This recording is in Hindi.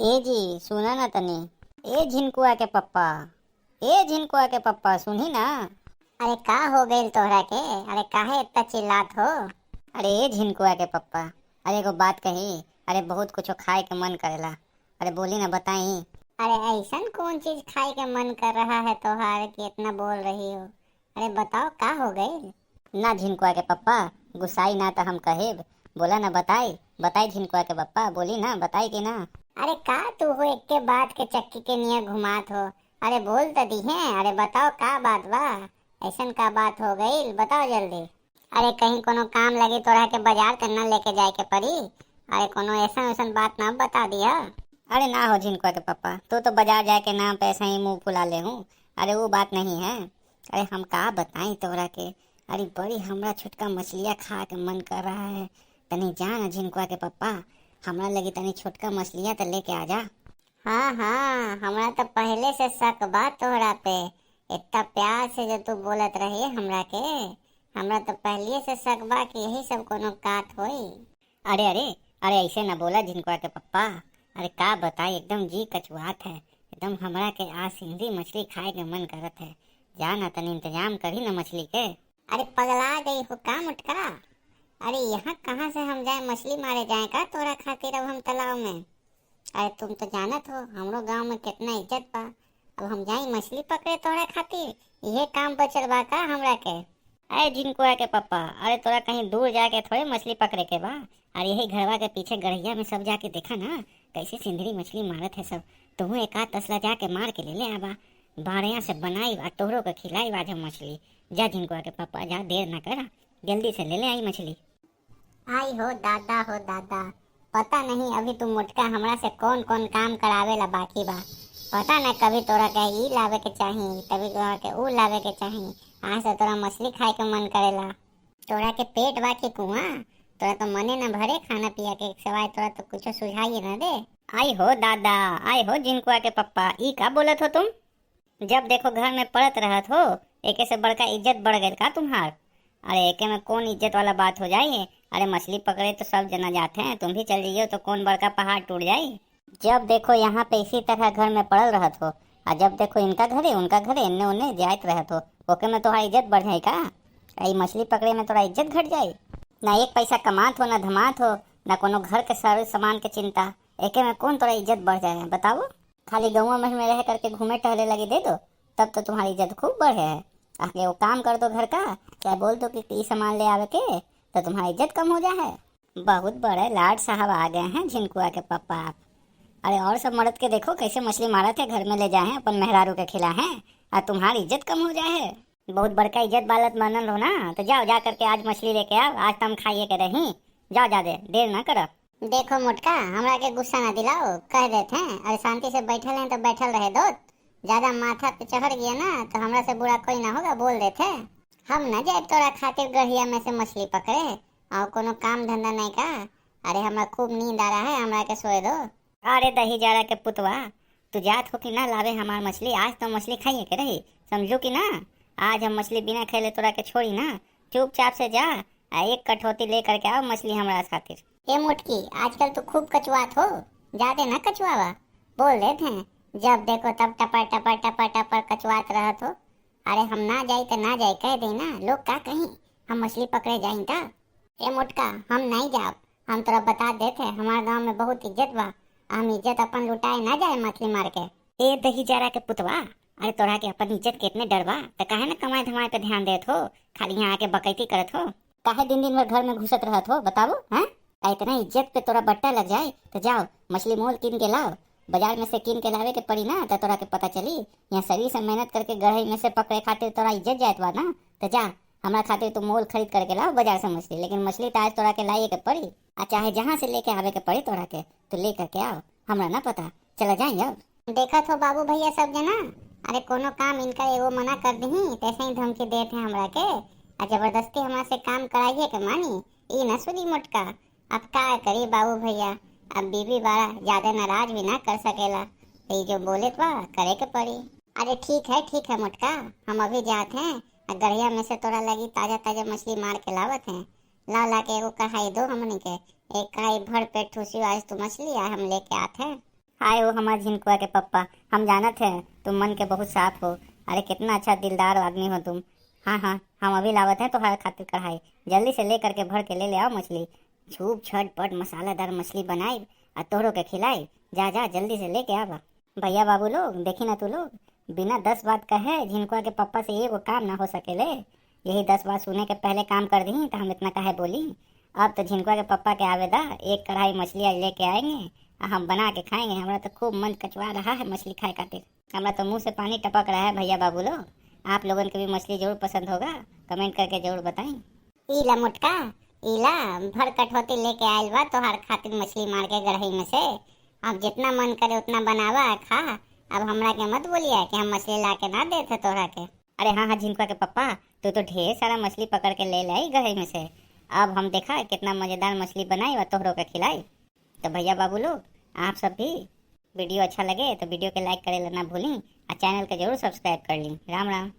ए जी सुना ना तनी। ए झिनकुआ के पप्पा, ए झिनकुआ के पप्पा सुनी ना। अरे का हो गइल तोहरा के? अरे काहे इतना चिल्लात हो? अरे ए झिनकुआ के पप्पा, अरे एगो बात कही। अरे बहुत कुछ खाए के मन करेला। अरे बोली ना बताई। अरे ऐसन कौन चीज खाए के मन कर रहा है तोहार कि इतना बोल रही हो? अरे बताओ का हो गइल? ना झिनकुआ के पप्पा, गुस्साई ना तो हम कहेब। बोला ना बताई, बताई झिनकुआ के पप्पा, बोली ना बताई कि ना। अरे का तू हो एक के बात के चक्की के नियर घुमात हो? अरे बोल तो दी है। अरे बताओ का बात बा? ऐसन का बात हो गइल बताओ जल्दी। अरे कहीं कोनो काम लगी तोरा के बाजार त ना लेके जाए के पड़ी? अरे कोनो ऐसा वैसन बात ना बता दिया। अरे ना हो झिनकुआ के पप्पा, तू तो बाजार जाए के नाम पे ऐसे ही मुंह फुला ले हूँ। अरे वो बात नहीं है। अरे हम का बताई तोरा के। अरे बड़ी हमरा छोटका मछलियाँ खा के मन कर रहा है। तनी जा ना झिनकुआ के पप्पा, हमरा लगी तनी छोटका मछलियाँ तो लेके आ जा। हाँ हाँ, हमरा तो पहले से शक बा तोहरा पे। इतना प्यार से जो तू बोलत रही हमरा के, हमरा तो पहले से शक बा कि यही सब कोनो काट होई। अरे अरे, अरे ऐसे ना बोला झिनकुआ के पप्पा। अरे का बताई, एकदम जी कचुआत है। एकदम हमरा के आज सिंधी मछली खाए के मन करत है। जा ना तनी इंतजाम करी ना मछली के। अरे पगला गई हो का मुटका? अरे यहाँ कहाँ से हम जाए मछली मारे जाए का तोरा खातिर अब हम तालाब में? अरे तुम तो जानत हो हमरो गांव में कितना इज्जत बा। अब हम जाई मछली पकड़े तोरा खातिर? ये काम बचल बा का हमरा के? अरे झिनकुआ के पप्पा, अरे तोरा कहीं दूर जाके थोड़े मछली पकड़े के बा। अरे यही घरवा के पीछे गढ़िया में सब जाके देखा ना कैसे सिंधरी मछली मारत है सब। तुम एक आध तसला जाके मार के ले ले आबा। बाड़िया से बनाई और तोहरों को खिलाई आज हम मछली। जा झिनकुआ के पप्पा जा, देर ना करा, जल्दी से ले ले आई मछली। आई हो दादा, पता नहीं अभी तुम मुटका हमरा से कौन कौन काम करावेला बाकी बा। पता न कभी तोरा के ई लावे के चाही, कभी तोरा के ऊ लावे के चाही। आज से तोरा मछली खाए के मन करेला। तोरा के पेट बा के कुआं? तोरा तो मने न भरे खाना पिया के सिवाय तोरा तो कुछ सुझाई न दे। आई हो दादा, आई हो झिनकुआ के पप्पा, ई का बोलत हो तुम? जब देखो घर में पड़त रहत हो, एके से बड़का इज्जत बढ़ गई का तुम्हार? अरे एके में कौन इज्जत वाला बात हो जाए? अरे मछली पकड़े तो सब जना जाते हैं, तुम भी चल जाइयो तो कौन बड़का पहाड़ टूट जाए। जब देखो यहाँ पे इसी तरह घर में पड़ल रहत हो, और जब देखो इनका घरे उनका घरे इन्ने उन्ने जाइत रहत हो, ओके में तोहार इज्जत बढ़ जाए का? आई मछली पकड़े में तोरा इज्जत घट जाए? ना एक पैसा कमात हो, ना धमात हो, ना कोनो घर के सारे सामान के चिंता। एके में कौन तोरा इज्जत बढ़ जाए बताओ? खाली गौवा में रह करके घूमे टहले लगी दे दो, तब तो तुम्हारी इज्जत खूब बढ़े है। आगे वो काम कर दो घर का, क्या बोल दो कि ई सामान ले आवे के, तो तुम्हारी इज्जत कम हो जाए। बहुत बड़े लाड साहब आ गए हैं झिनकुआ के पप्पा आप। अरे और सब मर्द के देखो कैसे मछली मारत है, घर में ले जाए अपन मेहरारू के खिला है, और तुम्हारी इज्जत कम हो जाए। बहुत बड़का इज्जत बालत मानल हो ना, तो जाओ जा करके आज मछली लेके आओ, आज तो हम खाइए के रही। जाओ जा दे, देर ना करो। देखो मुटका, हमरा के गुस्सा ना दिलाओ, कह देते हैं। अरे शांति से बैठल हैं तो बैठल रहे दो। ज्यादा माथा पे चढ़ गया ना तो हमरा से बुरा कोई ना होगा, बोल देते। हम न जाए तोरा खातिर गढ़िया में से मछली पकड़े, और कोनो काम धंधा नहीं का। अरे हमरा खूब नींद आ रहा है, हमरा के सोए दो। अरे दही जाड़ा के पुतवा, तू जात हो कि ना लावे हमार मछली? आज तो मछली खाइए के रही, समझो कि ना। आज हम मछली बिना खेले तोरा के छोड़ी ना। चुपचाप से जा, एक कठौती ले करके आओ मछली हमरा खातिर। ए मुटकी, आजकल तू खूब कचुआत हो, ज्यादा ना कचुआवा। बोल देते हैं जब देखो तब टपर टपर टपर टपर कचुआत रहत हो। अरे हम ना जाई तो ना जाई कह देना, लोग का कहीं हम मछली पकड़े जाई का? ए मुटका, हम नहीं जाब। हम तोरा बता देते हमारे गांव में बहुत इज्जत बा। हम इज्जत अपन लुटाए ना जाए मछली मार के। ए दही जाड़ा के पुतवा, अरे तोरा के अपन इज्जत कितने डरवा, तो काहे ना कमाए धमाए पे ध्यान देत हो, खाली यहाँ आके बकैती करत हो? काहे दिन दिन भर घर में घुसत रहत हो बताओ? हैं इतना इज्जत पे तोरा बट्टा लग जाए तो जाओ मछली मोल कीन के लाओ। बाजार में से कीन के लावे के पड़ी ना, तो तोरा के पता चली। यहाँ शरीर से मेहनत करके गढ़ई में से पकड़े खातिर तोरा इज्जत जात बा ना, तो जा हमारा खातिर तू मोल खरीद करके लाओ बाजार से मछली। लेकिन मछली तो आज तोरा के लाइए के पड़ी, आ चाहे जहाँ से लेके आवे के पड़ी तोरा के, तो ले करके आओ, हमरा ना पता। चला जाए अब। देखा तो बाबू भैया सब जना, अरे कोनो काम इनका एगो मना कर दही तैसे ही धमकी देते हैं हमरा के, और जबरदस्ती हमरा से काम कराइए के मानी। ई न सुनी मुटका, अब का करी बाबू भैया, अब बीवी बारा ज्यादा नाराज भी ना कर सकेला, तो ये जो बोले बा करे के पड़ी। अरे ठीक है मुटका, हम अभी जाते हैं, गढ़िया में से तोरा लगी ताजा ताजा मछली मार के लावत हैं। ला ला के एगो कढ़ाई दो हमने के, एक कढ़ाई भर पेट ठूसी आज तो मछली आ हम लेके आते हैं। हाय हो हमारे झिनकुआ के पप्पा, हम जानत हैं तुम मन के बहुत साफ हो। अरे कितना अच्छा दिलदार आदमी हो तुम। हाँ हाँ, हम अभी लावत हैं तुम्हारे खातिर कढ़ाई। जल्दी से ले करके भर के ले आओ मछली। छूप छटपट मसालेदार मछली बनाई और तोहरों के खिलाई। जा जा जल्दी से लेके आवा। भैया बाबू लोग देखी ना तू लोग, बिना 10 बात कहे झिनकुआ के पप्पा से एगो काम ना हो सकेले। यही 10 बात सुने के पहले काम कर दी तो हम इतना कहे बोली। अब तो झिनकुआ के पप्पा के आवेदा, एक कढ़ाई मछली आज लेके आएंगे और हम बना के खाएंगे। हमारा तो खूब मन कचवा रहा है मछली खाए खातिर। हमारा तो मुंह से पानी टपक रहा है। भैया बाबू लोग, आप लोगों को भी मछली जरूर पसंद होगा, कमेंट करके जरूर बताएं। इला मोटका, इला भर कटौती लेके आयल बा तोहार खातिर मछली मार के गढ़ई में से। अब जितना मन करे उतना बनावा है खा। अब हमरा के मत बोलिए कि हम मछली ला के ना देते तोहरा के। अरे हाँ हाँ झिनकुआ के पप्पा, तू तो ढेर सारा मछली पकड़ के ले लाई गढ़ई में से। अब हम देखा कितना मजेदार मछली बनाई और तोहरों के खिलाई। तो भैया बाबू लोग, आप सब भी वीडियो अच्छा लगे तो वीडियो के लाइक करे ना भूलें और चैनल के जरूर सब्सक्राइब कर लें। राम राम।